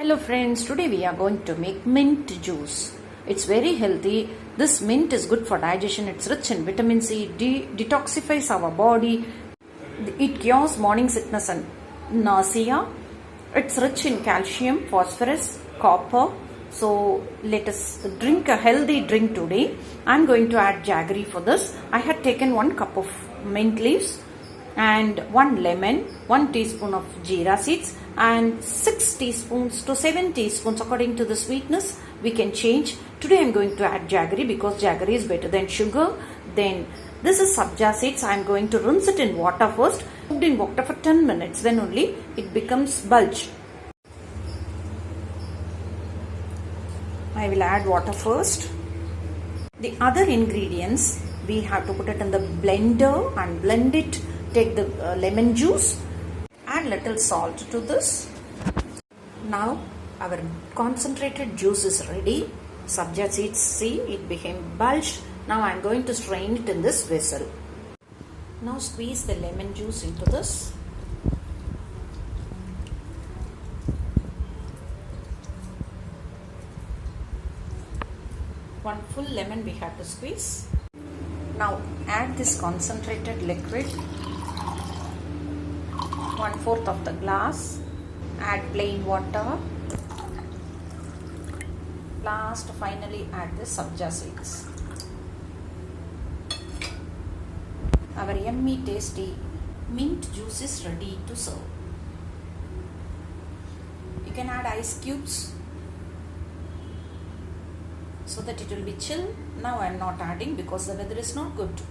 Hello friends, today we are going to make mint juice. It's very healthy. This mint is good for digestion. It's rich in vitamin C, detoxifies our body. It cures morning sickness and nausea. It's rich in calcium, phosphorus, copper. So let us drink a healthy drink today. I'm going to add jaggery for this. I had taken 1 cup of mint leaves and 1 lemon, 1 teaspoon of jeera seeds and 6 teaspoons to 7 teaspoons according to the sweetness we can change. Today I'm going to add jaggery because jaggery is better than sugar. Then this is sabja seeds. I'm going to rinse it in water first. Cooked in water for 10 minutes, then only it becomes bulge. I will add water first. The other ingredients we have to put it in the blender and blend it. Take the lemon juice, add little salt to this. Now our concentrated juice is ready. Sabja seeds, see, it became bulged. Now I am going to strain it in this vessel. Now squeeze the lemon juice into this. One full lemon we have to squeeze. Now add this concentrated liquid, 1/4 of the glass, add plain water, last finally add the sabja seeds. Our yummy tasty mint juice is ready to serve. You can add ice cubes so that it will be chill. Now I am not adding because the weather is not good.